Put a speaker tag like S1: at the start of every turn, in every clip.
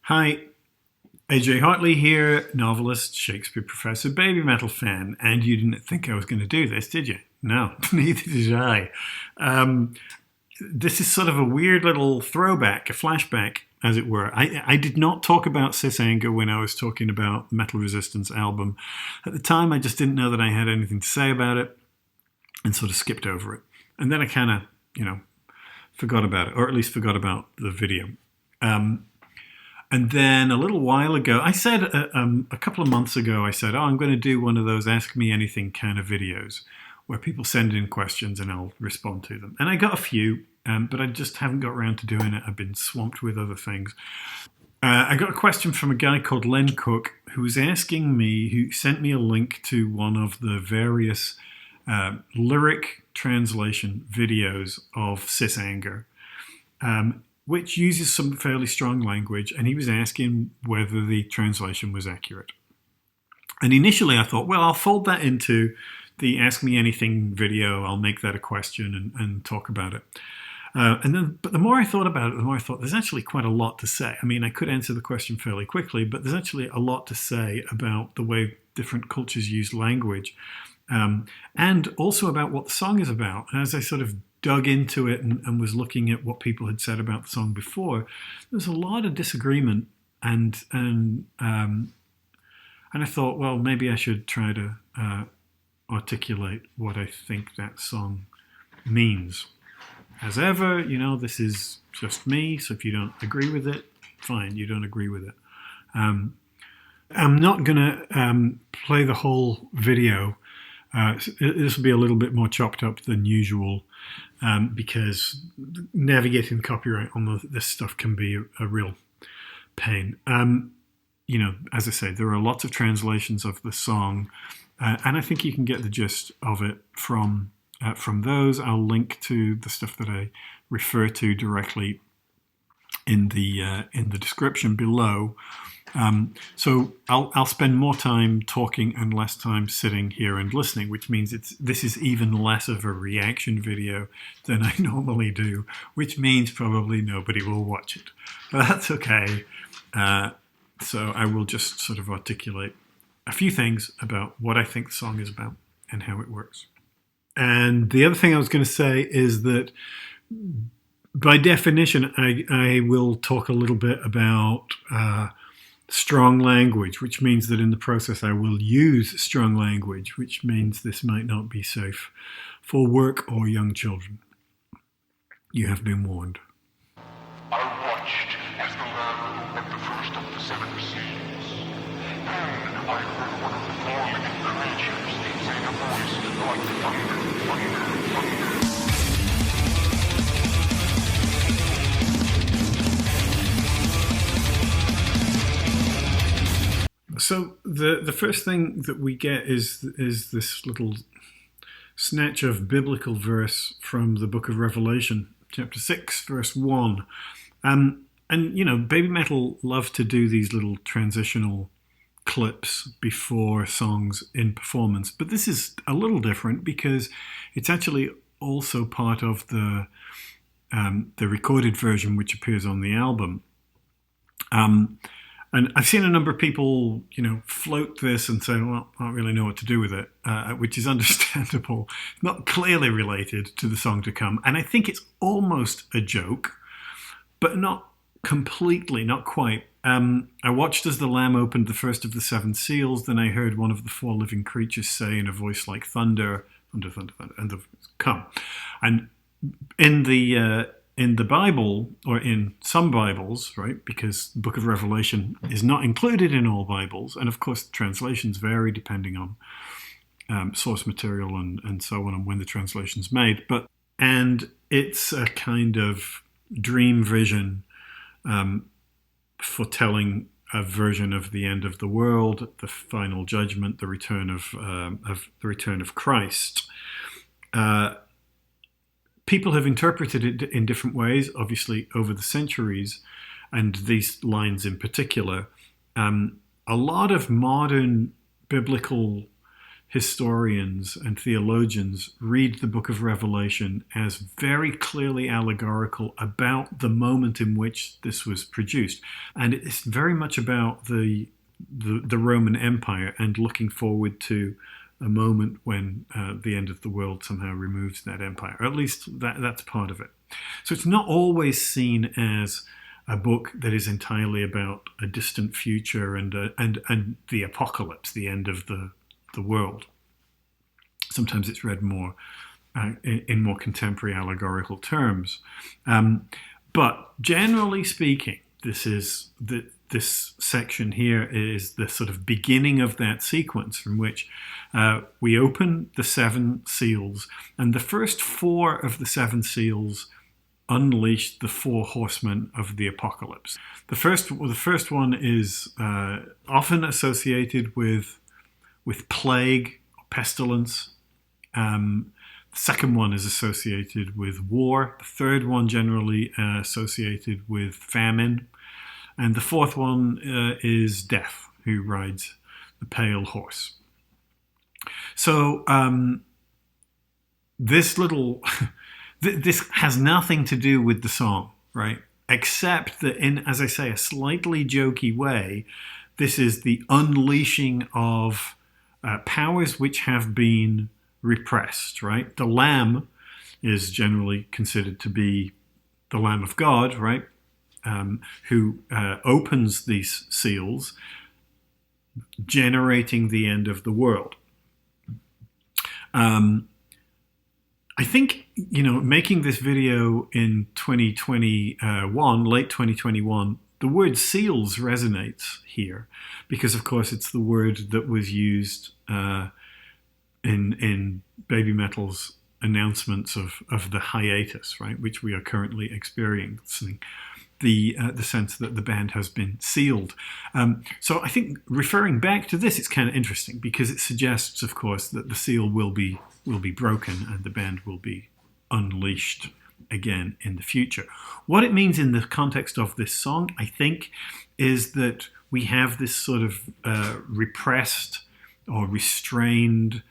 S1: Hi, AJ Hartley here, novelist, Shakespeare professor, baby metal fan, and you didn't think I was going to do this, did you? No, neither did I. Um, this is sort of a weird little throwback, a flashback, as it were. I did not talk about Sis Anger when I was talking about the Metal Resistance album. At the time, I just didn't know that I had anything to say about it and sort of skipped over it. And then I kind of, forgot about it, or at least forgot about the video. Um, and then a little while ago, I said a couple of months ago, I said, I'm going to do one of those Ask Me Anything kind of videos where people send in questions and I'll respond to them. And I got a few, but I just haven't got around to doing it. I've been swamped with other things. I got a question from a guy called Len Cook who was asking me, who sent me a link to one of the various lyric translation videos of Sis Anger. Which uses some fairly strong language, and he was asking whether the translation was accurate. And initially I thought, well, I'll fold that into the Ask Me Anything video. I'll make that a question and talk about it. But the more I thought about it, the more I thought there's actually quite a lot to say. I mean, I could answer the question fairly quickly, but there's actually a lot to say about the way different cultures use language, and also about what the song is about. And as I sort of dug into it and was looking at what people had said about the song before, there's a lot of disagreement, and I thought, well, maybe I should try to articulate what I think that song means. As ever, this is just me, so if you don't agree with it, fine, you don't agree with it. I'm not going to play the whole video. This will be a little bit more chopped up than usual, because navigating copyright on this stuff can be a real pain. As I say, there are lots of translations of the song, and I think you can get the gist of it from those. I'll link to the stuff that I refer to directly in the description below. So I'll spend more time talking and less time sitting here and listening, which means this is even less of a reaction video than I normally do, which means probably nobody will watch it. But that's okay. So I will just sort of articulate a few things about what I think the song is about and how it works. And the other thing I was going to say is that by definition, I will talk a little bit about strong language, which means that in the process I will use strong language, which means this might not be safe for work or young children. You have been warned.
S2: I watched as the Lamb opened the first of the seven seals. Then I heard one of the four living creatures saying a voice like thunder, thunder, thunder.
S1: So the first thing that we get is this little snatch of biblical verse from the book of Revelation, chapter 6, verse 1. And Baby Metal love to do these little transitional clips before songs in performance. But this is a little different because it's actually also part of the recorded version which appears on the album. And I've seen a number of people, float this and say, well, I don't really know what to do with it, which is understandable. Not clearly related to the song to come. And I think it's almost a joke, but not completely, not quite. I watched as the Lamb opened the first of the seven seals. Then I heard one of the four living creatures say in a voice like thunder, thunder, thunder, thunder, and come. And in the Bible, or in some Bibles, right, because the book of Revelation is not included in all Bibles, and of course translations vary depending on source material and so on, and when the translation's made. And it's a kind of dream vision foretelling a version of the end of the world, the final judgment, the return of Christ. People have interpreted it in different ways, obviously, over the centuries, and these lines in particular. A lot of modern biblical historians and theologians read the book of Revelation as very clearly allegorical about the moment in which this was produced. And it's very much about the Roman Empire and looking forward to a moment when the end of the world somehow removes that empire. Or at least that's part of it. So it's not always seen as a book that is entirely about a distant future and the apocalypse, the end of the world. Sometimes it's read more in more contemporary allegorical terms. But generally speaking, this section here is the sort of beginning of that sequence from which we open the 7 seals, and the first 4 of the 7 seals unleashed the 4 horsemen of the apocalypse. The first one is often associated with plague, or pestilence. The second one is associated with war. The third one generally associated with famine. And the fourth one is Death, who rides the pale horse. So this little... this has nothing to do with the song, right? Except that in, as I say, a slightly jokey way, this is the unleashing of powers which have been repressed, right? The Lamb is generally considered to be the Lamb of God, right? Who opens these seals, generating the end of the world. I think, making this video in 2021, late 2021, the word seals resonates here because, of course, it's the word that was used in Baby Metal's announcements of the hiatus, right, which we are currently experiencing. The sense that the band has been sealed. So I think referring back to this, it's kind of interesting because it suggests, of course, that the seal will be broken and the band will be unleashed again in the future. What it means in the context of this song, I think, is that we have this sort of repressed or restrained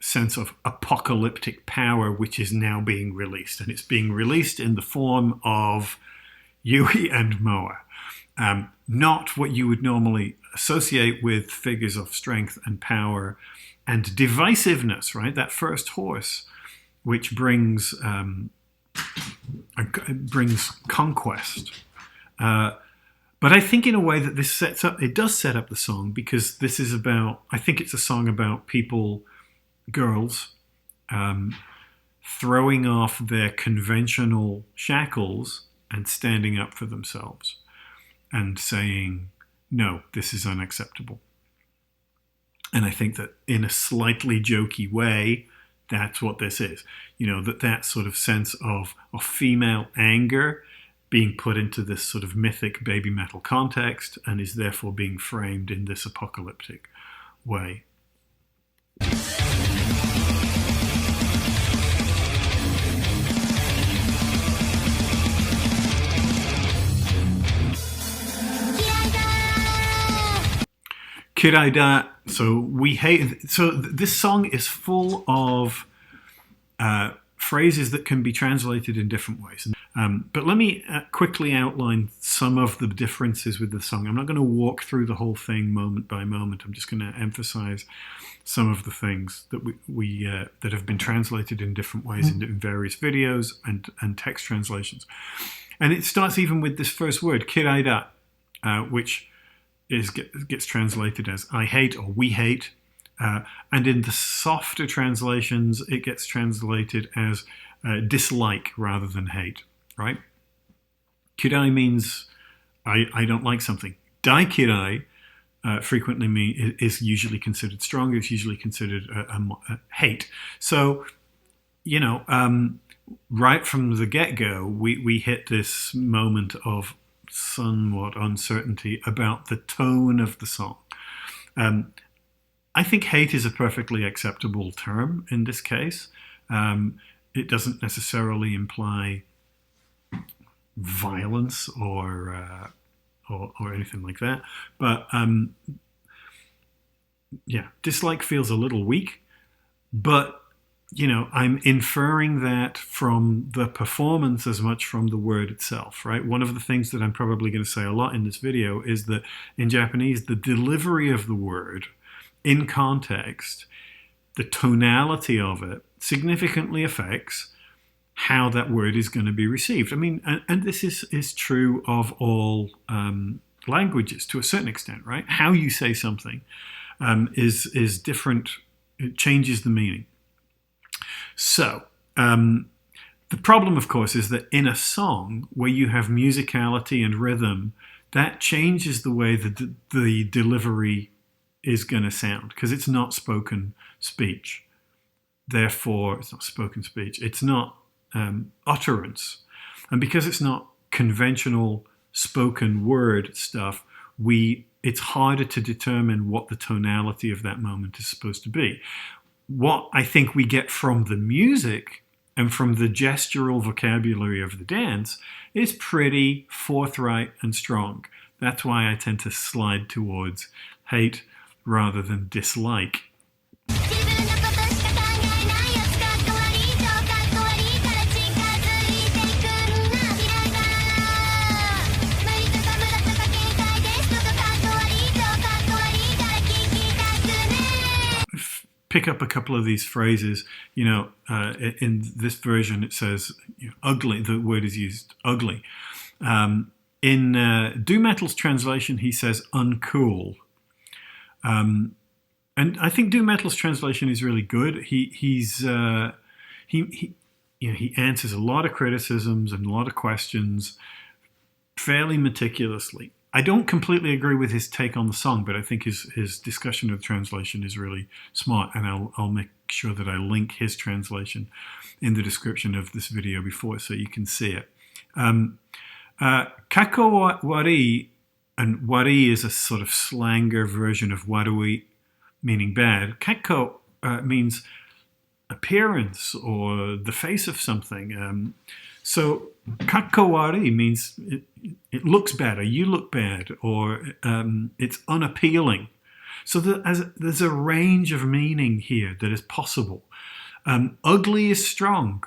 S1: sense of apocalyptic power which is now being released. And it's being released in the form of Yui and Moa. Not what you would normally associate with figures of strength and power and divisiveness, right? That first horse, which brings conquest. But I think in a way that it does set up the song because this is about, I think it's a song about people, girls, throwing off their conventional shackles and standing up for themselves and saying, no, this is unacceptable. And I think that in a slightly jokey way, that's what this is. That sort of sense of female anger being put into this sort of mythic baby metal context and is therefore being framed in this apocalyptic way. Kiraida, so this song is full of phrases that can be translated in different ways. But let me quickly outline some of the differences with the song. I'm not going to walk through the whole thing moment by moment. I'm just going to emphasize some of the things that we that have been translated in different ways in various videos and text translations. And it starts even with this first word, kiraida, which gets translated as I hate or we hate. And in the softer translations, it gets translated as dislike rather than hate, right? Kirai means I don't like something. Dai kirai frequently is usually considered stronger. It's usually considered a hate. So, right from the get-go, we hit this moment of somewhat uncertainty about the tone of the song. I think hate is a perfectly acceptable term in this case. It doesn't necessarily imply violence or anything like that. But yeah, dislike feels a little weak, but I'm inferring that from the performance as much from the word itself, right? One of the things that I'm probably going to say a lot in this video is that in Japanese, the delivery of the word in context, the tonality of it significantly affects how that word is going to be received. I mean, and this is true of all languages to a certain extent, right? How you say something is different. It changes the meaning. So, the problem, of course, is that in a song where you have musicality and rhythm, that changes the way the delivery is going to sound because it's not spoken speech. Therefore, it's not spoken speech. It's not utterance. And because it's not conventional spoken word stuff, it's harder to determine what the tonality of that moment is supposed to be. What I think we get from the music and from the gestural vocabulary of the dance is pretty forthright and strong. That's why I tend to slide towards hate rather than dislike. Pick up a couple of these phrases. In this version it says ugly. The word is used, ugly. In Do Metal's translation, he says uncool. And I think Do Metal's translation is really good. He answers a lot of criticisms and a lot of questions fairly meticulously. I don't completely agree with his take on the song, but I think his discussion of the translation is really smart, and I'll make sure that I link his translation in the description of this video before so you can see it. Kako wari, and wari is a sort of slanger version of warui, meaning bad. Kako means appearance or the face of something. So kakawari means it looks bad, or you look bad, or it's unappealing. So there's a range of meaning here that is possible. Ugly is strong.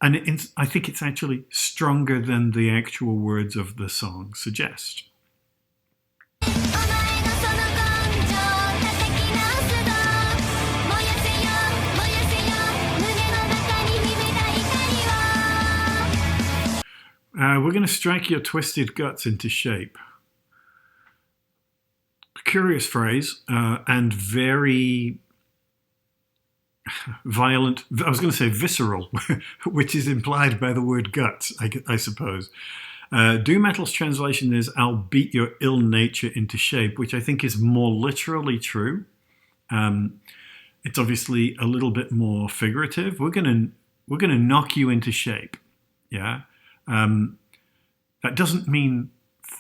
S1: And I think it's actually stronger than the actual words of the song suggest. We're going to strike your twisted guts into shape. Curious phrase, and very violent. I was going to say visceral, which is implied by the word guts, I suppose. Do Metal's translation is "I'll beat your ill nature into shape," which I think is more literally true. It's obviously a little bit more figurative. We're gonna knock you into shape. Yeah. That doesn't mean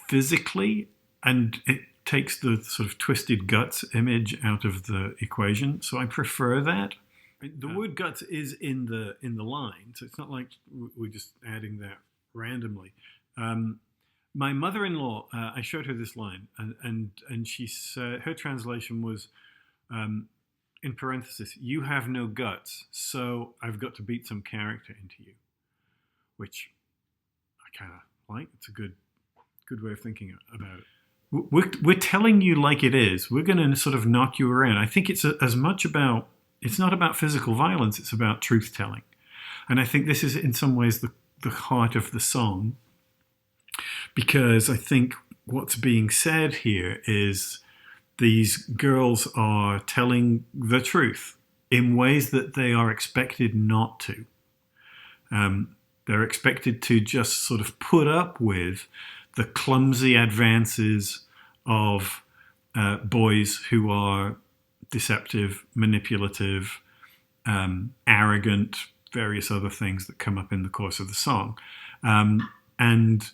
S1: physically, and it takes the sort of twisted guts image out of the equation. So I prefer that. The word guts is in the line, so it's not like we're just adding that randomly. My mother-in-law, I showed her this line, and she said her translation was, in parenthesis, "You have no guts, so I've got to beat some character into you," which I kind of like. It's a good way of thinking about it. We're telling you like it is. We're going to sort of knock you around. I think it's as much about, it's not about physical violence, it's about truth telling. And I think this is in some ways the heart of the song, because I think what's being said here is these girls are telling the truth in ways that they are expected not to. They're expected to just sort of put up with the clumsy advances of boys who are deceptive, manipulative, arrogant, various other things that come up in the course of the song. And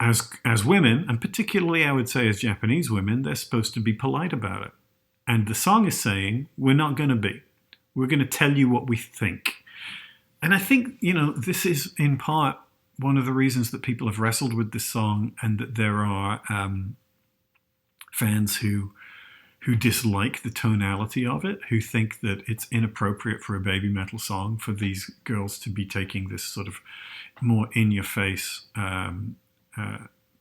S1: as women, and particularly I would say as Japanese women, they're supposed to be polite about it. And the song is saying, we're not going to be. We're going to tell you what we think. And I think, this is in part one of the reasons that people have wrestled with this song, and that there are fans who who dislike the tonality of it, who think that it's inappropriate for a baby metal song for these girls to be taking this sort of more in-your-face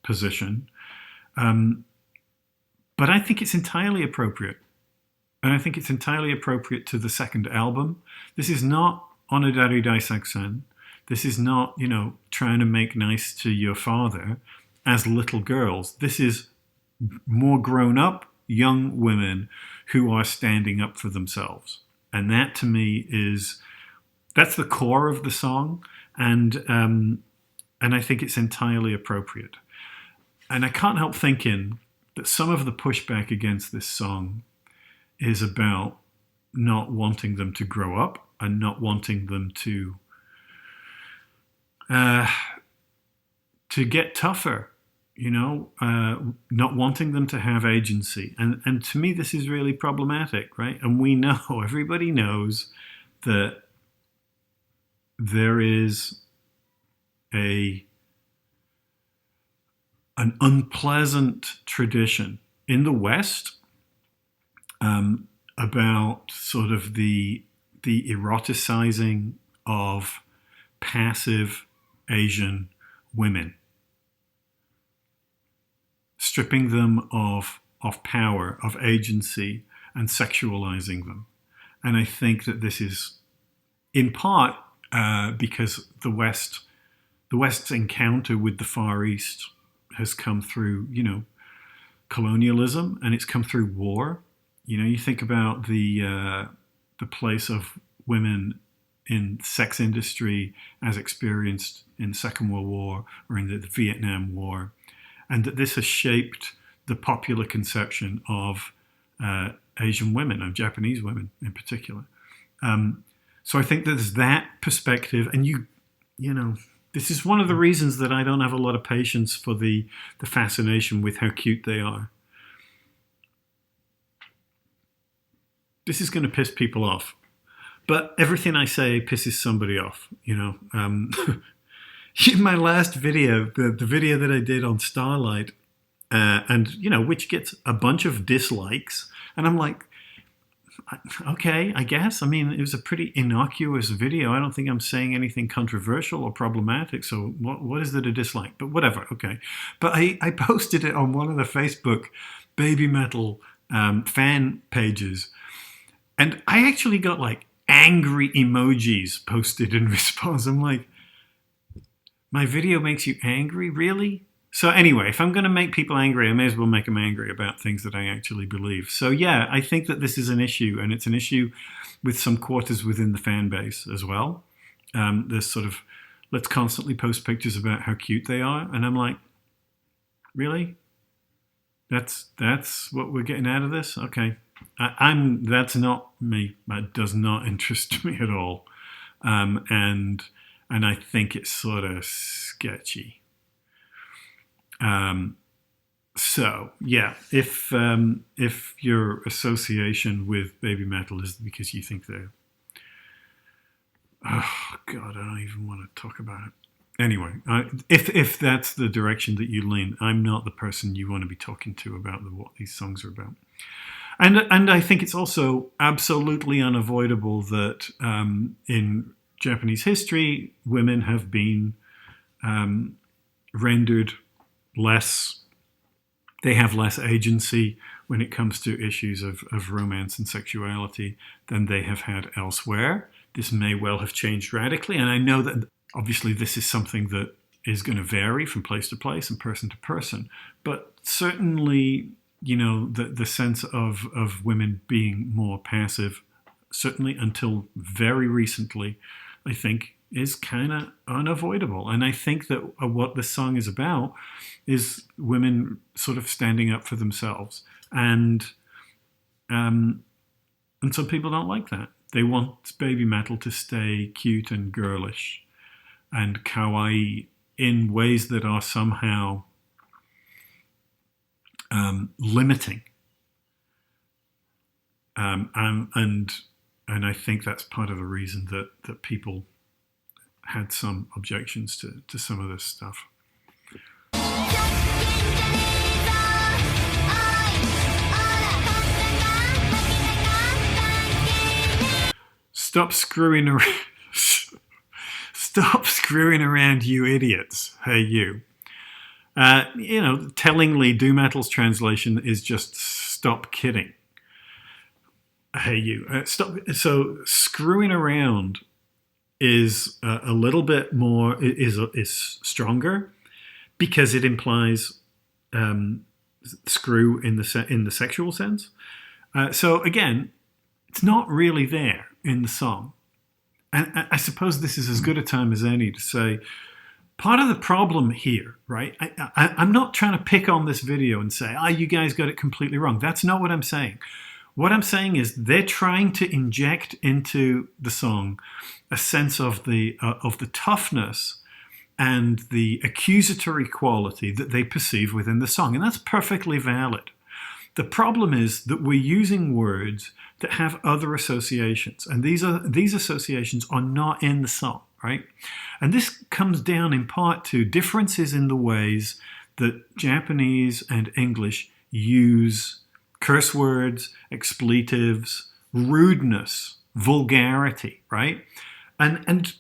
S1: position. But I think it's entirely appropriate. And I think it's entirely appropriate to the second album. This is not Onodari Daisaksen. This is not, trying to make nice to your father as little girls. This is more grown-up, young women who are standing up for themselves. And that, to me, that's the core of the song. And I think it's entirely appropriate. And I can't help thinking that some of the pushback against this song is about not wanting them to grow up and not wanting them to get tougher, not wanting them to have agency. And to me, this is really problematic, right? And we know, everybody knows that there is an unpleasant tradition in the West about sort of the eroticizing of passive Asian women, stripping them of power, of agency, and sexualizing them. And I think that this is in part because the West's encounter with the Far East has come through, colonialism, and it's come through war. You think about the place of women in the sex industry as experienced in the Second World War or in the Vietnam War, and that this has shaped the popular conception of Asian women, of Japanese women in particular. So I think there's that perspective, and this is one of the reasons that I don't have a lot of patience for the fascination with how cute they are. This is going to piss people off. But everything I say pisses somebody off, In my last video, the video that I did on Starlight, which gets a bunch of dislikes, and I'm like, okay, I guess. I mean, it was a pretty innocuous video. I don't think I'm saying anything controversial or problematic. So what is there to dislike? But whatever, okay. But I posted it on one of the Facebook baby metal fan pages. And I actually got like angry emojis posted in response. I'm like, my video makes you angry? Really? So anyway, if I'm going to make people angry, I may as well make them angry about things that I actually believe. So yeah, I think that this is an issue, and it's an issue with some quarters within the fan base as well. There's sort of, let's constantly post pictures about how cute they are. And I'm like, really? That's what we're getting out of this? Okay. That's not me. That does not interest me at all. And I think it's sort of sketchy. So yeah, if your association with baby metal is because you think they're, oh God, I don't even want to talk about it. Anyway, if that's the direction that you lean, I'm not the person you want to be talking to about what these songs are about. And I think it's also absolutely unavoidable that in Japanese history, women have been rendered less, they have less agency when it comes to issues of romance and sexuality than they have had elsewhere. This may well have changed radically, and I know that obviously this is something that is going to vary from place to place and person to person, but certainly, the sense of women being more passive, certainly until very recently, I think is kind of unavoidable. And I think that what this song is about is women sort of standing up for themselves. And some people don't like that. They want baby metal to stay cute and girlish and kawaii in ways that are somehow limiting. And I think that's part of the reason that people had some objections to some of this stuff. Stop screwing around. Stop screwing around, you idiots. Hey, you. Tellingly, Do Metal's translation is just stop kidding. Hey, you. Stop. So screwing around is a little bit more, is stronger because it implies screw in the sexual sense. So again, it's not really there in the song. And I suppose this is as good a time as any to say, part of the problem here, right? I'm not trying to pick on this video and say, you guys got it completely wrong. That's not what I'm saying. What I'm saying is they're trying to inject into the song a sense of the toughness and the accusatory quality that they perceive within the song. And that's perfectly valid. The problem is that we're using words that have other associations. And these associations are not in the song, right? And this comes down in part to differences in the ways that Japanese and English use curse words, expletives, rudeness, vulgarity, right? And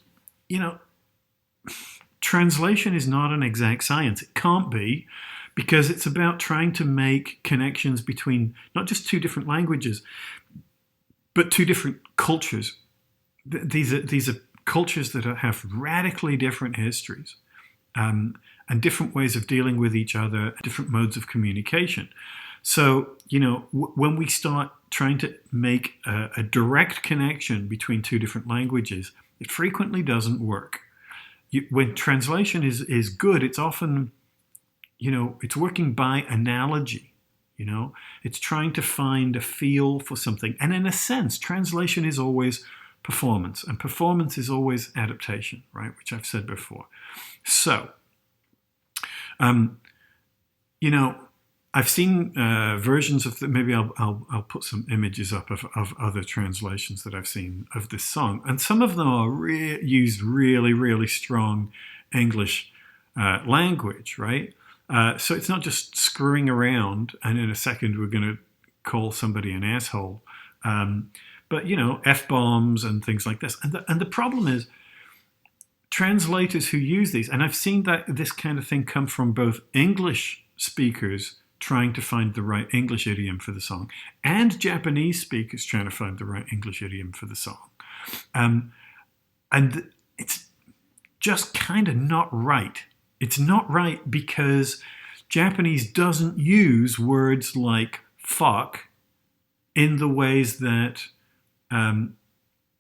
S1: translation is not an exact science. It can't be, because it's about trying to make connections between not just two different languages, but two different cultures. These are cultures that have radically different histories and different ways of dealing with each other, different modes of communication. So, when we start trying to make a direct connection between two different languages, it frequently doesn't work. When translation is good, it's often, it's working by analogy. It's trying to find a feel for something. And in a sense, translation is always performance, and performance is always adaptation, right? Which I've said before. So, I've seen versions of maybe I'll put some images up of other translations that I've seen of this song, and some of them are used really, really strong English language, right? So it's not just screwing around, and in a second we're going to call somebody an asshole, but F-bombs and things like this. And the problem is translators who use these, and I've seen that this kind of thing come from both English speakers trying to find the right English idiom for the song, and Japanese speakers trying to find the right English idiom for the song. And it's just kind of not right. It's not right because Japanese doesn't use words like fuck in the ways that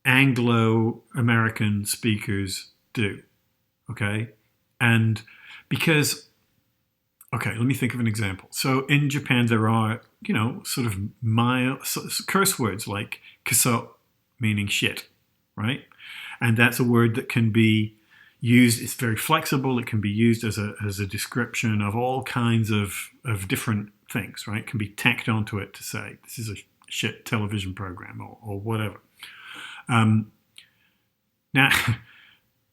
S1: Anglo-American speakers do. Okay? And because, okay, let me think of an example. So in Japan, there are, sort of mild curse words like kuso, meaning shit, right? And that's a word that can be used, it's very flexible. It can be used as a description of all kinds of different things, right? It can be tacked onto it to say, this is a shit television program or whatever. Now,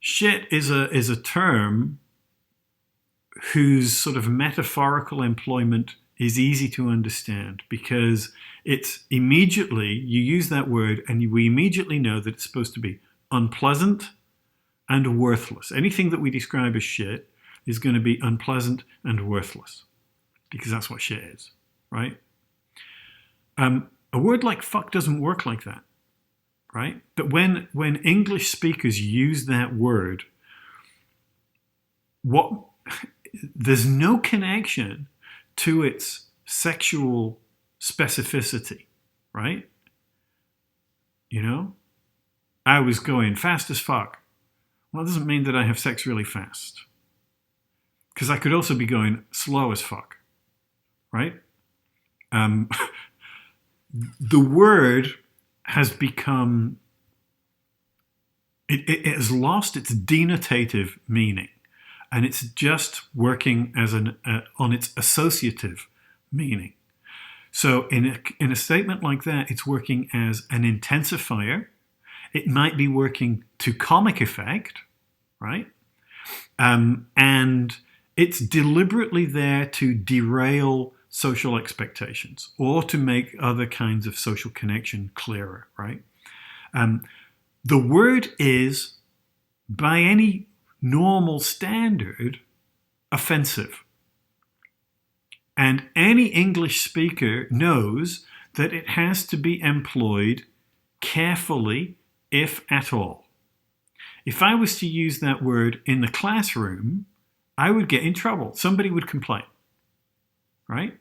S1: shit is a term whose sort of metaphorical employment is easy to understand because it's immediately, you use that word and we immediately know that it's supposed to be unpleasant and worthless. Anything that we describe as shit is going to be unpleasant and worthless because that's what shit is, right? A word like fuck doesn't work like that, right? But when English speakers use that word, there's no connection to its sexual specificity, right? I was going fast as fuck. Well, it doesn't mean that I have sex really fast. Because I could also be going slow as fuck, right? The word has become, it has lost its denotative meaning. And it's just working as on its associative meaning. So in a statement like that, it's working as an intensifier. It might be working to comic effect, right? And it's deliberately there to derail social expectations or to make other kinds of social connection clearer, right? The word is, by any normal standard, offensive. And any English speaker knows that it has to be employed carefully, if at all. If I was to use that word in the classroom, I would get in trouble. Somebody would complain, right?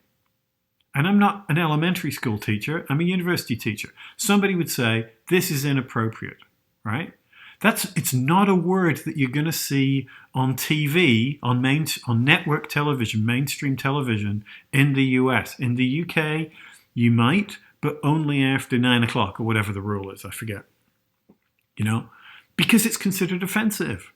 S1: And I'm not an elementary school teacher, I'm a university teacher. Somebody would say, this is inappropriate, right? It's not a word that you're going to see on TV, on network television, mainstream television in the US. In the UK, you might, but only after 9 o'clock or whatever the rule is, I forget. Because it's considered offensive.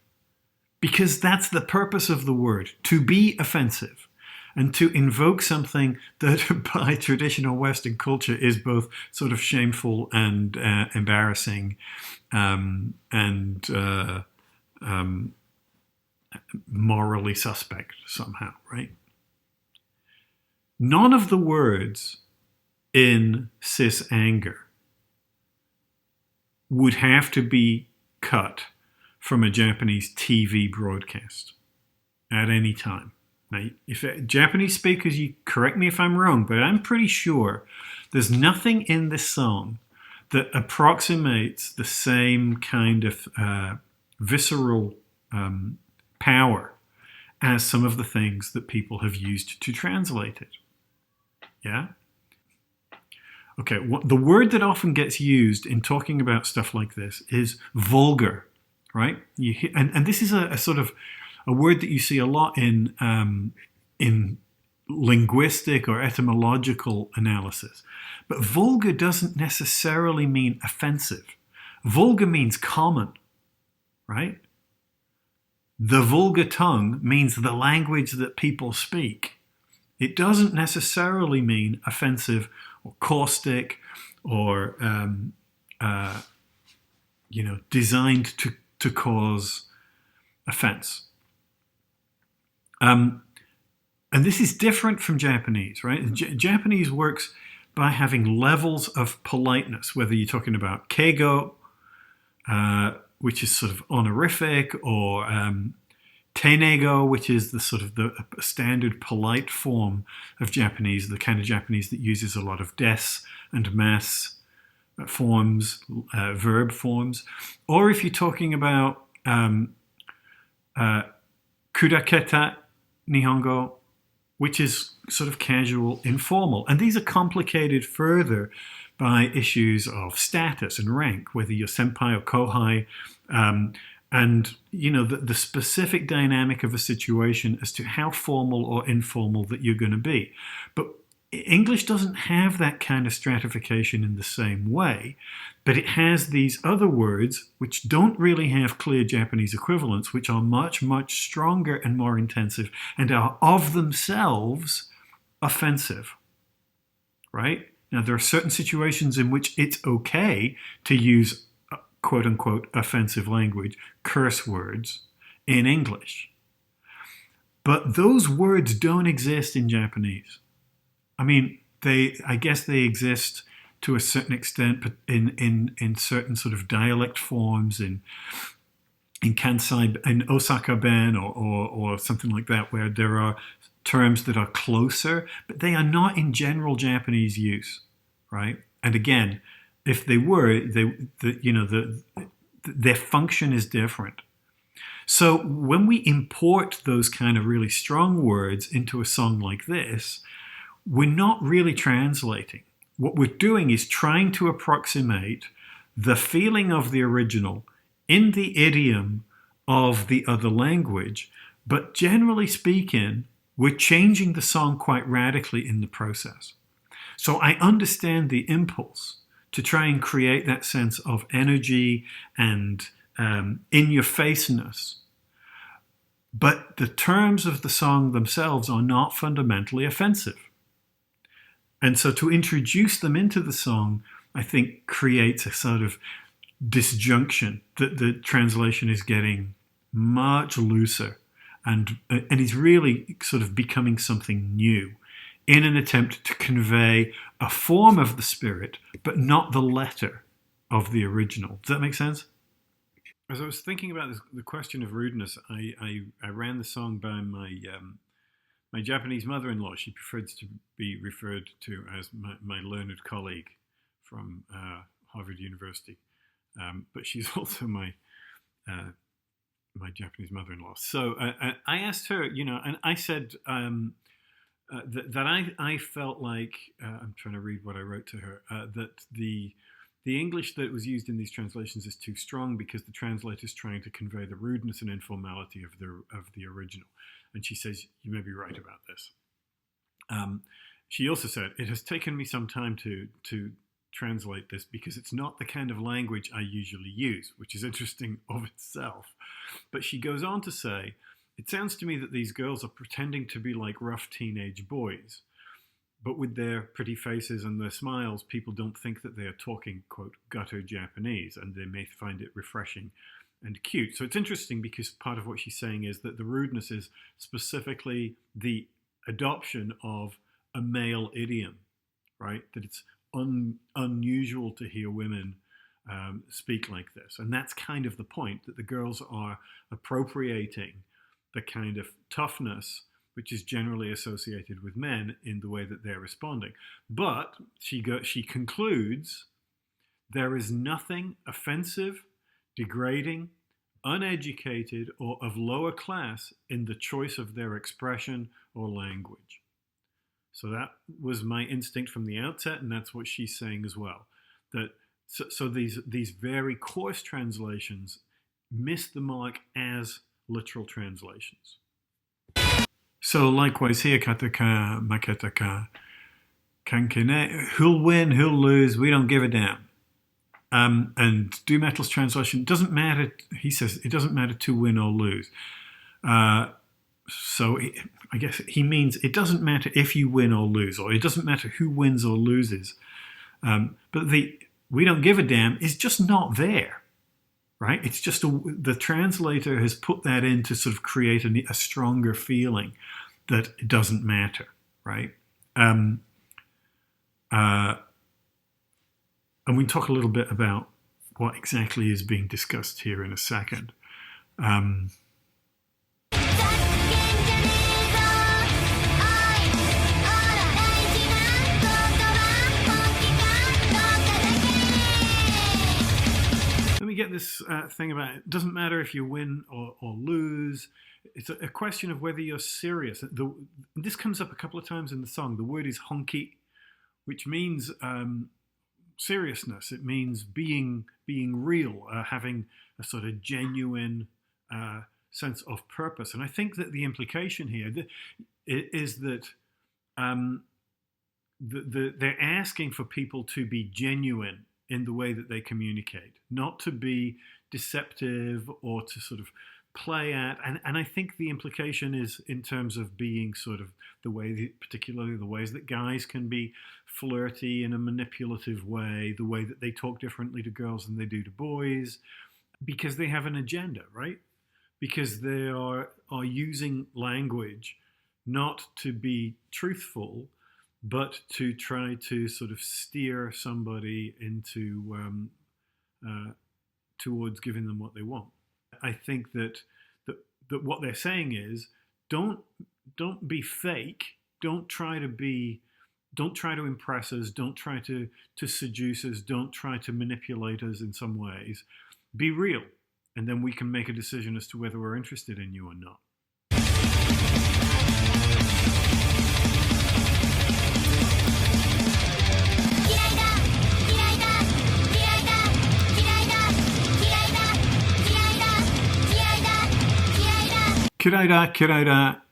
S1: Because that's the purpose of the word, to be offensive. And to invoke something that by traditional Western culture is both sort of shameful and embarrassing and morally suspect somehow, right? None of the words in Sis Anger would have to be cut from a Japanese TV broadcast at any time. Now, if Japanese speakers, you correct me if I'm wrong, but I'm pretty sure there's nothing in this song that approximates the same kind of visceral power as some of the things that people have used to translate it. Yeah? Okay, the word that often gets used in talking about stuff like this is vulgar, right? And this is a sort of a word that you see a lot in linguistic or etymological analysis. But vulgar doesn't necessarily mean offensive. Vulgar means common, right? The vulgar tongue means the language that people speak. It doesn't necessarily mean offensive or caustic or designed to cause offense. And this is different from Japanese, right? Japanese works by having levels of politeness, whether you're talking about keigo, which is sort of honorific, or tenego, which is the sort of the standard polite form of Japanese, the kind of Japanese that uses a lot of des and mas forms, verb forms. Or if you're talking about kuraketa Nihongo, which is sort of casual, informal. And these are complicated further by issues of status and rank, whether you're senpai or kohai, and the specific dynamic of a situation as to how formal or informal that you're going to be. But English doesn't have that kind of stratification in the same way, but it has these other words which don't really have clear Japanese equivalents, which are much, much stronger and more intensive and are of themselves offensive, right? Now, there are certain situations in which it's okay to use quote-unquote offensive language, curse words, in English. But those words don't exist in Japanese. I mean, I guess they exist to a certain extent, but in certain sort of dialect forms, in Kansai, in Osaka Ben, or something like that, where there are terms that are closer, but they are not in general Japanese use, right? And again, if they were, their function is different. So when we import those kind of really strong words into a song like this, we're not really translating. What we're doing is trying to approximate the feeling of the original in the idiom of the other language, but generally speaking, we're changing the song quite radically in the process. So I understand the impulse to try and create that sense of energy and in-your-faceness, but the terms of the song themselves are not fundamentally offensive. And so to introduce them into the song, I think creates a sort of disjunction that the translation is getting much looser and is really sort of becoming something new in an attempt to convey a form of the spirit, but not the letter of the original. Does that make sense? As I was thinking about this, the question of rudeness, I ran the song by my Japanese mother-in-law. She prefers to be referred to as my learned colleague from Harvard University, but she's also uh, my Japanese mother-in-law. So I asked her, and I said that I felt like I'm trying to read what I wrote to her, that the English that was used in these translations is too strong because the translator is trying to convey the rudeness and informality of the original. And she says, you may be right about this. She also said, it has taken me some time to translate this because it's not the kind of language I usually use, which is interesting of itself. But she goes on to say, it sounds to me that these girls are pretending to be like rough teenage boys. But with their pretty faces and their smiles, people don't think that they are talking, quote, gutter Japanese, and they may find it refreshing and cute. So it's interesting because part of what she's saying is that the rudeness is specifically the adoption of a male idiom, right? That it's unusual to hear women speak like this. And that's kind of the point, that the girls are appropriating the kind of toughness which is generally associated with men in the way that they're responding. But she concludes, there is nothing offensive, degrading, uneducated, or of lower class in the choice of their expression or language. So that was my instinct from the outset, and that's what she's saying as well. That so these very coarse translations miss the mark as literal translations. So likewise here, kataka, makataka, kankene, who'll win, who'll lose, we don't give a damn. And Do Metal's translation, doesn't matter, he says, it doesn't matter to win or lose. So I guess he means it doesn't matter if you win or lose, or it doesn't matter who wins or loses. But the we don't give a damn is just not there. Right? It's just the translator has put that in to sort of create a stronger feeling that it doesn't matter, right? And we talk a little bit about what exactly is being discussed here in a second. Get this thing about it doesn't matter if you win or lose. It's a question of whether you're serious. This comes up a couple of times in the song. The word is honki, which means seriousness. It means being real, having a sort of genuine sense of purpose. And I think that the implication here is that they're asking for people to be genuine in the way that they communicate, not to be deceptive or to sort of play at. And I think the implication is in terms of being sort of particularly the ways that guys can be flirty in a manipulative way, the way that they talk differently to girls than they do to boys, because they have an agenda, right? Because they are using language not to be truthful, but to try to sort of steer somebody into towards giving them what they want. I think that what they're saying is, don't be fake. Don't try to impress us. Don't try to seduce us. Don't try to manipulate us in some ways. Be real, and then we can make a decision as to whether we're interested in you or not. Kiraida,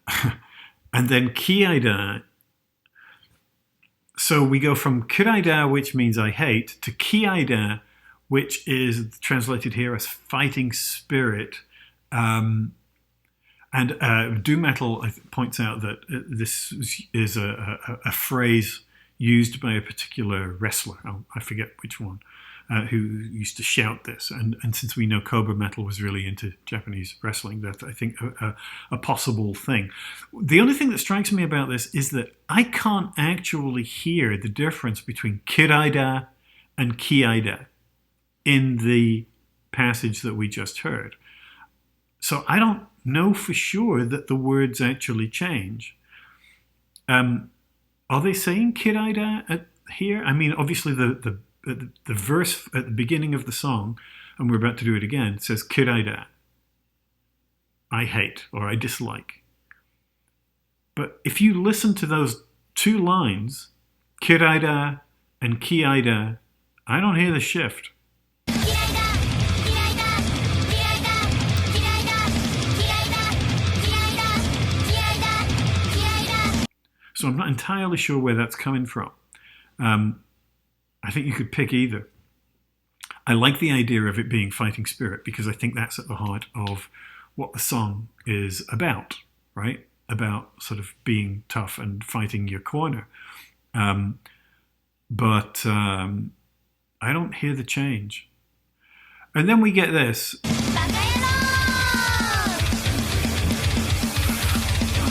S1: and then kiaida. So we go from kiraida, which means I hate, to kiaida, which is translated here as fighting spirit. And Do Metal points out that this is a phrase used by a particular wrestler. I forget which one. Who used to shout this. And since we know Cobra Metal was really into Japanese wrestling, that's, I think, a possible thing. The only thing that strikes me about this is that I can't actually hear the difference between kiraida and kiaida in the passage that we just heard. So I don't know for sure that the words actually change. Are they saying Kiraida here? I mean, obviously the verse at the beginning of the song, and we're about to do it again, says Kiraida. I hate or I dislike. But if you listen to those two lines, Kiraida and Kiaida, I don't hear the shift. So I'm not entirely sure where that's coming from. I think you could pick either. I like the idea of it being fighting spirit because I think that's at the heart of what the song is about, right? About sort of being tough and fighting your corner. But I don't hear the change. And then we get this.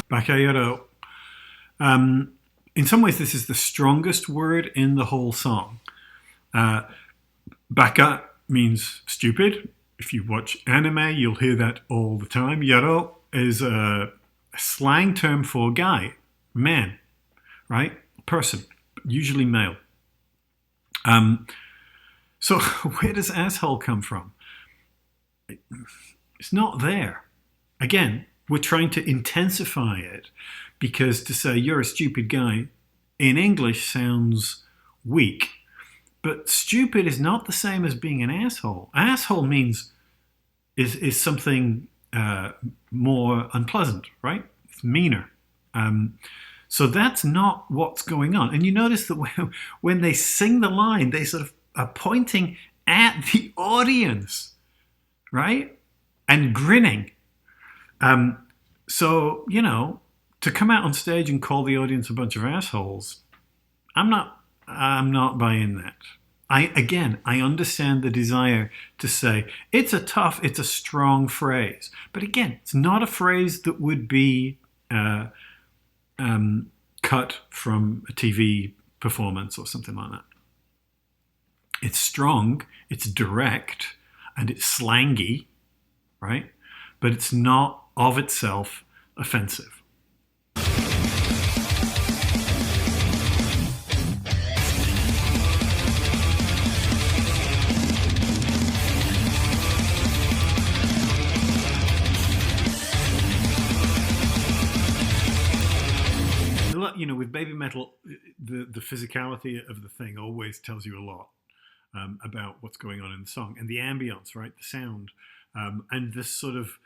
S1: Bakayoro. In some ways, this is the strongest word in the whole song. Baka means stupid. If you watch anime, you'll hear that all the time. Yaro is a slang term for guy, man, right? Person, usually male. So where does asshole come from? It's not there. Again, we're trying to intensify it because to say you're a stupid guy in English sounds weak. But stupid is not the same as being an asshole. Asshole means is something more unpleasant, right? It's meaner. So that's not what's going on. And you notice that when they sing the line, they sort of are pointing at the audience, right? And grinning. So, you know, to come out on stage and call the audience a bunch of assholes, I'm not buying that. I understand the desire to say it's a strong phrase. But again, it's not a phrase that would be cut from a TV performance or something like that. It's strong, it's direct, and it's slangy, right? But it's not of itself offensive. You know, with baby metal, the physicality of the thing always tells you a lot about what's going on in the song, and the ambience, right, the sound, and this sort of,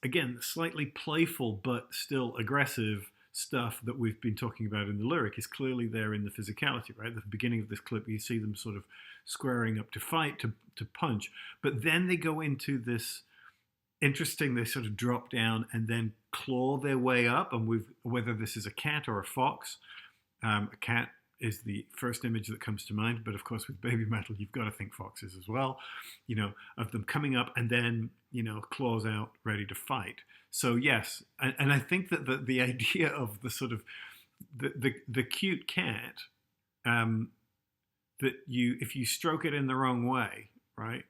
S1: again, slightly playful but still aggressive stuff that we've been talking about in the lyric is clearly there in the physicality, right? At the beginning of this clip, you see them sort of squaring up to fight, to punch, but then they go into this interesting, they sort of drop down and then claw their way up, and whether this is a cat or a fox. A cat is the first image that comes to mind, but of course with baby metal you've got to think foxes as well, you know, of them coming up and then, you know, claws out ready to fight. So yes, and I think that the idea of the sort of the cute cat, that if you stroke it in the wrong way, right,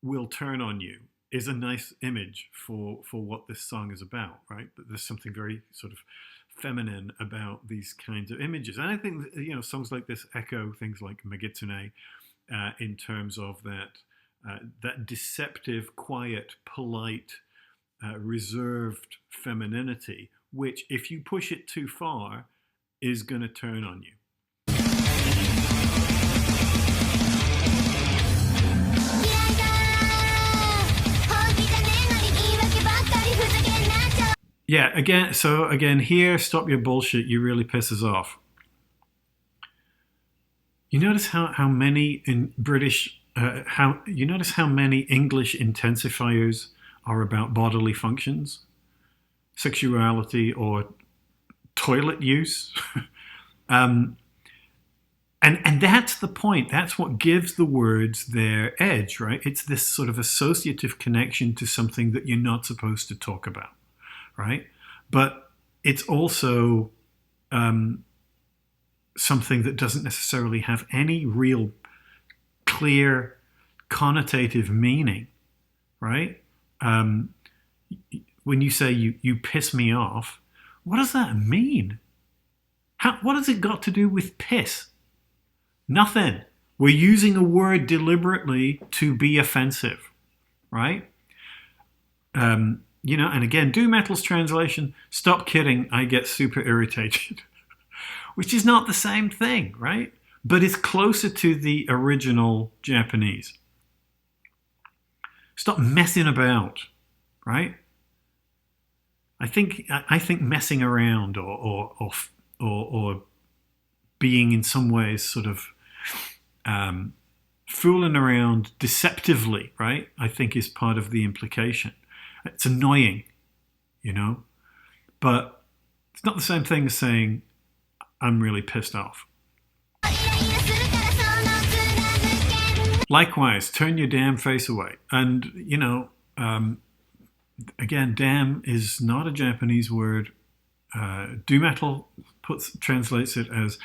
S1: will turn on you, is a nice image for what this song is about, right? But there's something very sort of feminine about these kinds of images. And I think, you know, songs like this echo things like Megitsune in terms of that deceptive, quiet, polite, reserved femininity, which if you push it too far is going to turn on you. Yeah, again, here, stop your bullshit, you really piss us off. You notice how many in British, you notice how many English intensifiers are about bodily functions, sexuality, or toilet use? And that's the point. That's what gives the words their edge, right? It's this sort of associative connection to something that you're not supposed to talk about. Right? But it's also something that doesn't necessarily have any real clear connotative meaning, right? Um, when you say you piss me off, what does that mean? What has it got to do with piss? Nothing. We're using a word deliberately to be offensive, right? And again, Do Metal's translation, stop kidding, I get super irritated, which is not the same thing, right? But it's closer to the original Japanese. Stop messing about, right? I think messing around or being in some ways sort of fooling around deceptively, right? I think is part of the implication. It's annoying, but it's not the same thing as saying I'm really pissed off. Likewise, turn your damn face away. And, again, damn is not a Japanese word. Do Metal translates it as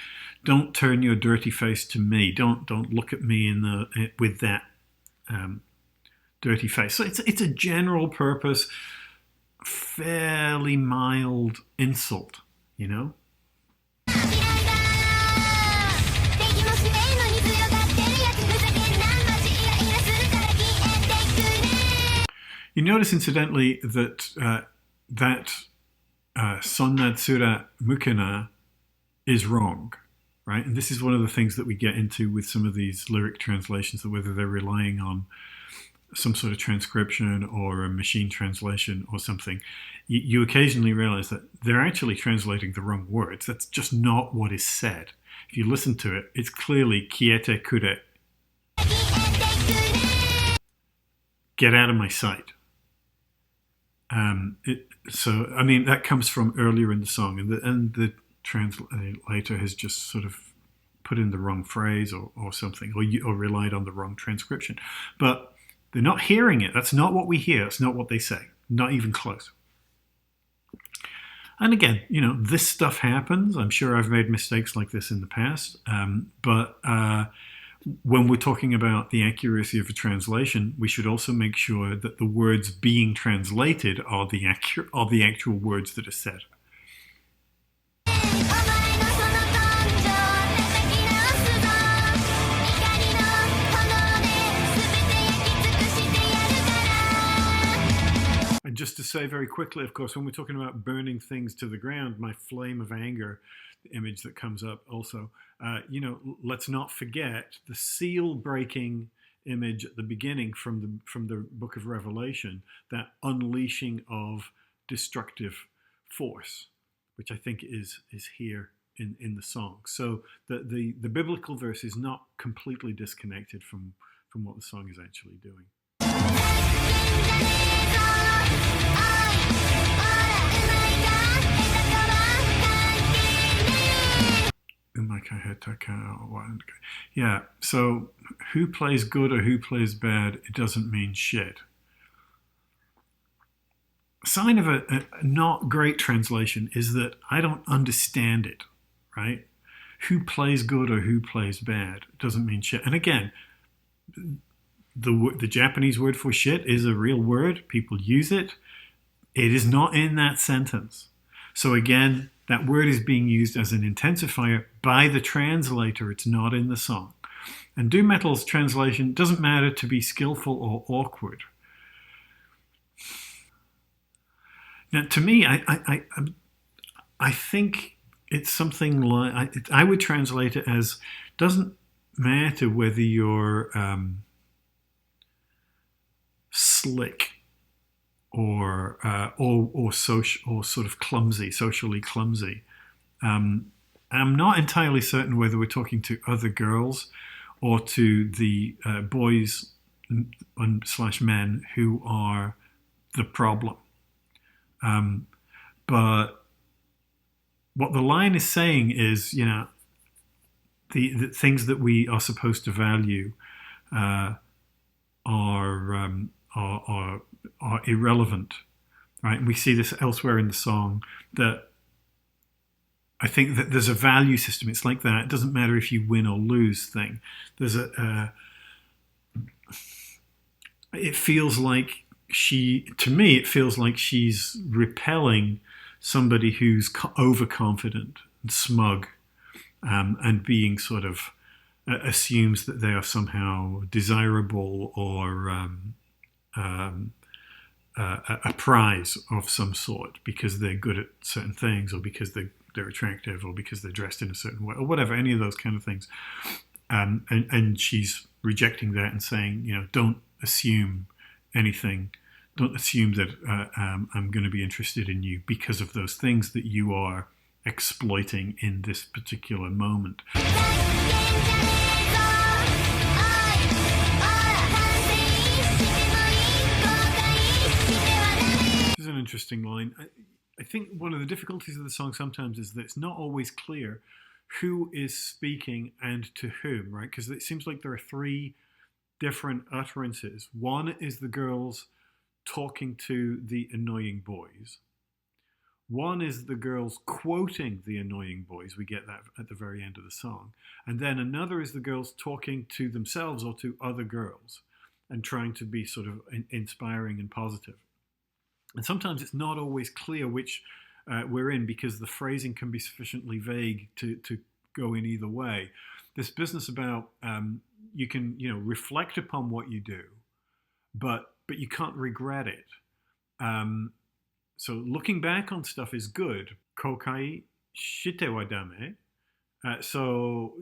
S1: don't turn your dirty face to me. Don't look at me with that dirty face. So it's a general purpose, fairly mild insult, You notice, incidentally, that Sonnatsura Mukena is wrong, right? And this is one of the things that we get into with some of these lyric translations, that whether they're relying on some sort of transcription or a machine translation or something, you occasionally realize that they're actually translating the wrong words. That's just not what is said. If you listen to it, it's clearly kiete kure. Get out of my sight. That comes from earlier in the song, and the translator has just sort of put in the wrong phrase or something, or relied on the wrong transcription. But they're not hearing it. That's not what we hear. That's not what they say. Not even close. And again, this stuff happens. I'm sure I've made mistakes like this in the past. But when we're talking about the accuracy of a translation, we should also make sure that the words being translated are the actual words that are said. And just to say very quickly, of course, when we're talking about burning things to the ground, my flame of anger, the image that comes up also, let's not forget the seal breaking image at the beginning from the book of Revelation, that unleashing of destructive force, which I think is here in the song. So the biblical verse is not completely disconnected from what the song is actually doing. Yeah, so who plays good or who plays bad, it doesn't mean shit. A sign of a not great translation is that I don't understand it, right? Who plays good or who plays bad doesn't mean shit. And again, the Japanese word for shit is a real word. People use it. It is not in that sentence. So again, that word is being used as an intensifier by the translator. It's not in the song. And Do Metal's translation doesn't matter to be skillful or awkward. Now, to me, I think it's something like, I would translate it as, doesn't matter whether you're slick or sort of clumsy, socially clumsy. I'm not entirely certain whether we're talking to other girls or to the boys / men who are the problem. But what the line is saying is, the things that we are supposed to value are irrelevant, right? And we see this elsewhere in the song, that I think that there's a value system. It's like that. It doesn't matter if you win or lose thing. There's it feels like to me, it feels like she's repelling somebody who's overconfident and smug, and being sort of assumes that they are somehow desirable or a prize of some sort because they're good at certain things, or because they're attractive, or because they're dressed in a certain way, or whatever, any of those kind of things. And she's rejecting that and saying, don't assume anything. Don't assume that I'm going to be interested in you because of those things that you are exploiting in this particular moment. This is an interesting line. I think one of the difficulties of the song sometimes is that it's not always clear who is speaking and to whom, right? Because it seems like there are three different utterances. One is the girls talking to the annoying boys. One is the girls quoting the annoying boys. We get that at the very end of the song. And then another is the girls talking to themselves or to other girls and trying to be sort of inspiring and positive. And sometimes it's not always clear which we're in, because the phrasing can be sufficiently vague to go in either way. This business about you can reflect upon what you do, but you can't regret it. So looking back on stuff is good. Kokai shite wa dame. So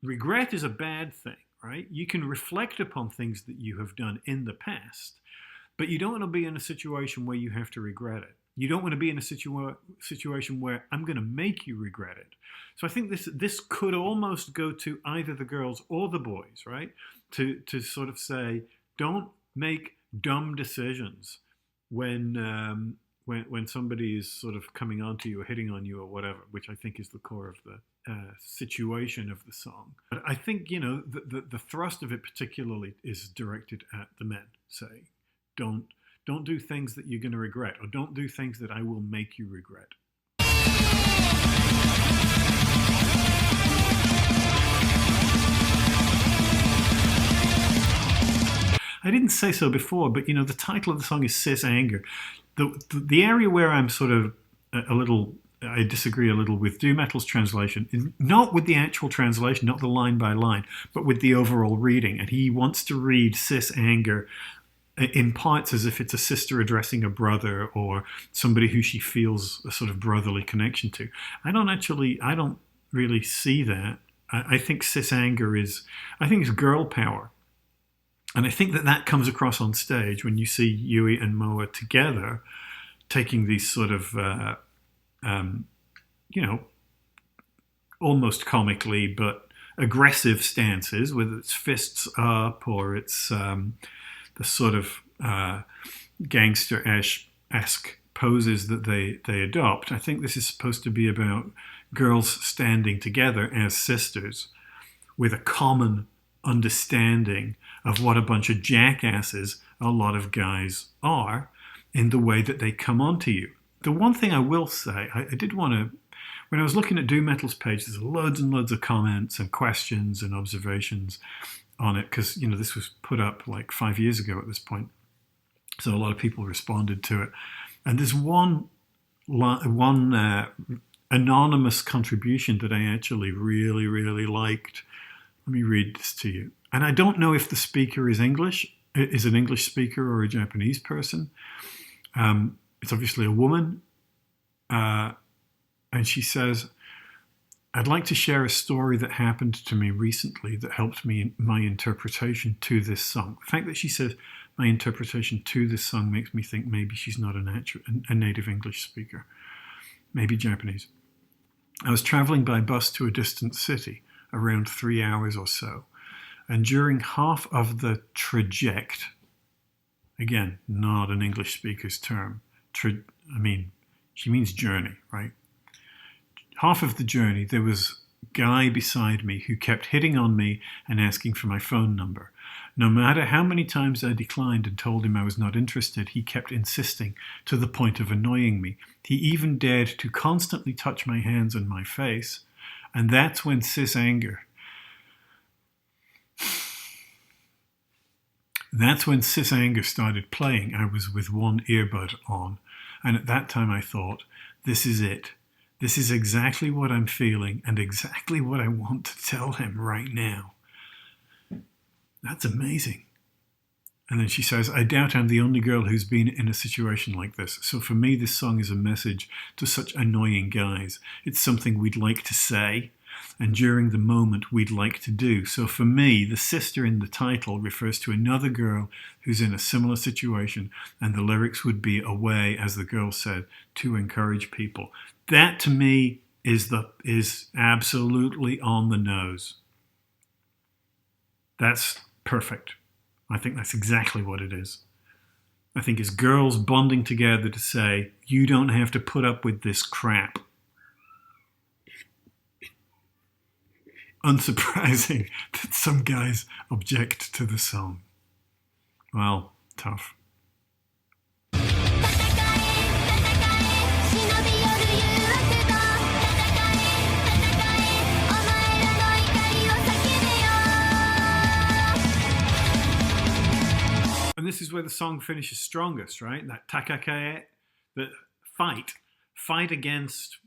S1: regret is a bad thing, right? You can reflect upon things that you have done in the past, but you don't want to be in a situation where you have to regret it. You don't want to be in a situation where I'm going to make you regret it. So I think this could almost go to either the girls or the boys, right? To sort of say, don't make dumb decisions when somebody is sort of coming onto you or hitting on you or whatever, which I think is the core of the situation of the song. But I think the thrust of it particularly is directed at the men, saying, don't do things that you're going to regret, or don't do things that I will make you regret. I didn't say so before, but the title of the song is Sis Anger. The area where I'm sort of I disagree a little with Do Metal's translation, is not with the actual translation, not the line by line, but with the overall reading. And he wants to read Sis Anger in parts as if it's a sister addressing a brother, or somebody who she feels a sort of brotherly connection to. I don't really see that. I think Sis Anger is girl power. And I think that comes across on stage when you see Yui and Moa together taking these sort of, almost comically but aggressive stances, whether it's fists up or it's the sort of gangster-esque poses that they adopt. I think this is supposed to be about girls standing together as sisters with a common understanding of what a bunch of jackasses a lot of guys are in the way that they come onto you. The one thing I will say, I did want to, when I was looking at Do Metal's page, there's loads and loads of comments and questions and observations on it, because this was put up like 5 years ago at this point, so a lot of people responded to it. And there's one anonymous contribution that I actually really, really liked. Let me read this to you. And I don't know if the speaker is an English speaker or a Japanese person. It's obviously a woman, and she says, "I'd like to share a story that happened to me recently that helped me in my interpretation to this song." The fact that she says my interpretation to this song makes me think maybe she's not a native English speaker, maybe Japanese. "I was traveling by bus to a distant city, around 3 hours or so, and during half of the traject," again, not an English speaker's term, she means journey, right? "Half of the journey, there was a guy beside me who kept hitting on me and asking for my phone number. No matter how many times I declined and told him I was not interested, he kept insisting to the point of annoying me. He even dared to constantly touch my hands and my face. And that's when Sis Anger And that's when Sis Anger started playing. I was with one earbud on. And at that time I thought, this is it. This is exactly what I'm feeling and exactly what I want to tell him right now. That's amazing. And then she says, I doubt I'm the only girl who's been in a situation like this. So for me, this song is a message to such annoying guys. It's something we'd like to say, and during the moment we'd like to do. So for me, the sister in the title refers to another girl who's in a similar situation, and the lyrics would be a way, as the girl said, to encourage people. That to me is absolutely on the nose. That's perfect. I think that's exactly what it is. I think it's girls bonding together to say, you don't have to put up with this crap. Unsurprising that some guys object to the song. Well, tough. And this is where the song finishes strongest, right? That takakae, the fight against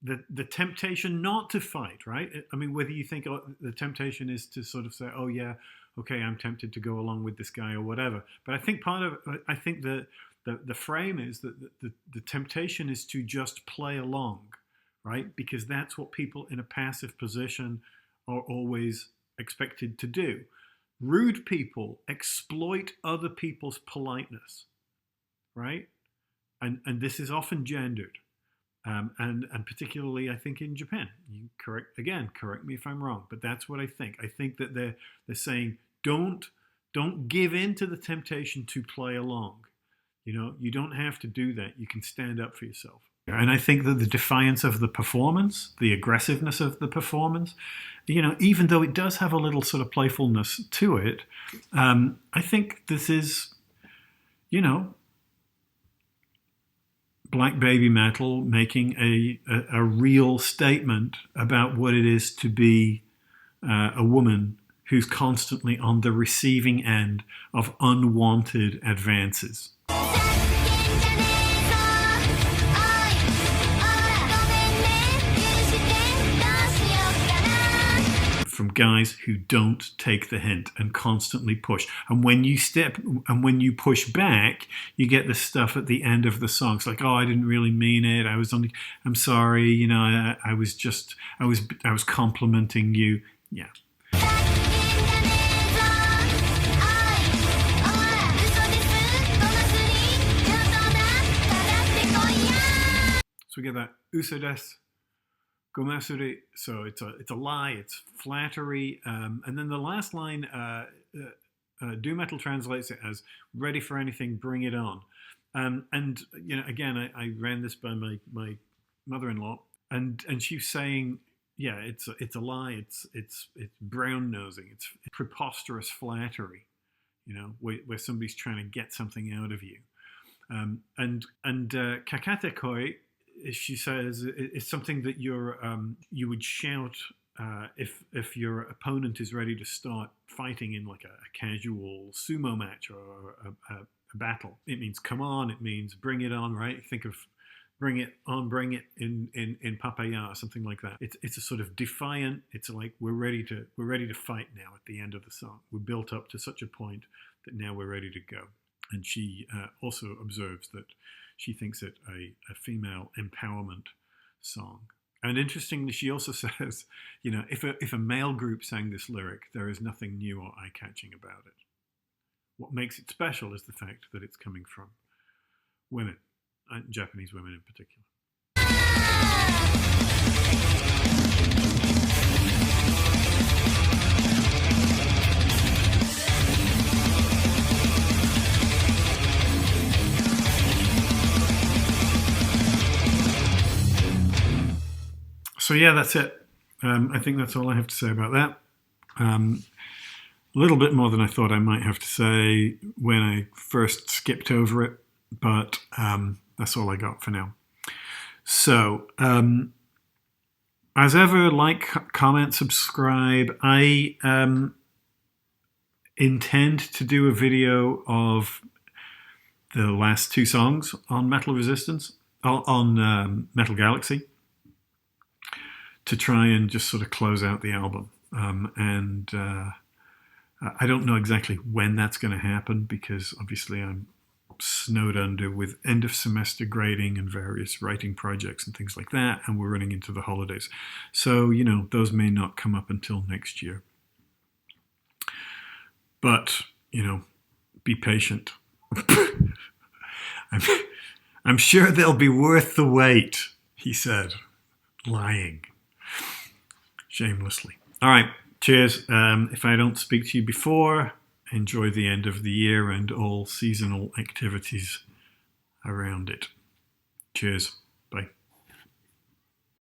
S1: the temptation not to fight, right? I mean, whether you think the temptation is to sort of say, oh yeah, okay, I'm tempted to go along with this guy or whatever. But I think I think the frame is that the temptation is to just play along, right? Because that's what people in a passive position are always expected to do. Rude people exploit other people's politeness, right? And this is often gendered. And particularly, I think, in Japan. You correct me if I'm wrong, but that's what I think. I think that they're saying, don't give in to the temptation to play along. You know, you don't have to do that. You can stand up for yourself. And I think that the defiance of the performance, the aggressiveness of the performance, you know, even though it does have a little sort of playfulness to it, I think this is, you know, black baby metal making a real statement about what it is to be a woman who's constantly on the receiving end of unwanted advances. From guys who don't take the hint and constantly push. And when you push back, you get this stuff at the end of the song. It's like, oh, I didn't really mean it. I'm sorry. You know, I was complimenting you. Yeah. So we get that uso desu. Gomasuri, so it's a lie, it's flattery, and then the last line, Do Metal translates it as "ready for anything, bring it on," and you know, again, I ran this by my mother-in-law, and she was saying, yeah, it's a lie, it's brown nosing, it's preposterous flattery, you know, where somebody's trying to get something out of you, and kakatekoi. She says it's something that you would shout if your opponent is ready to start fighting in like a casual sumo match or a battle. It means come on. It means bring it on. Right? Think of bring it on, bring it in papaya or something like that. It's a sort of defiant. It's like we're ready to fight now. At the end of the song, we're built up to such a point that now we're ready to go. And she also observes that she thinks it a female empowerment song. And interestingly, she also says, you know, if a male group sang this lyric, there is nothing new or eye-catching about it. What makes it special is the fact that it's coming from women, Japanese women in particular. So yeah, that's it. I think that's all I have to say about that. A little bit more than I thought I might have to say when I first skipped over it, but that's all I got for now. So, as ever, like, comment, subscribe. If intend to do a video of the last 2 songs on Metal Resistance, on Metal Galaxy, to try and just sort of close out the album. I don't know exactly when that's going to happen, because obviously I'm snowed under with end of semester grading and various writing projects and things like that, and we're running into the holidays. So, you know, those may not come up until next year. But, you know, be patient. I'm sure they'll be worth the wait, he said, lying shamelessly. All right, cheers. If I don't speak to you before, enjoy the end of the year and all seasonal activities around it. Cheers. Bye.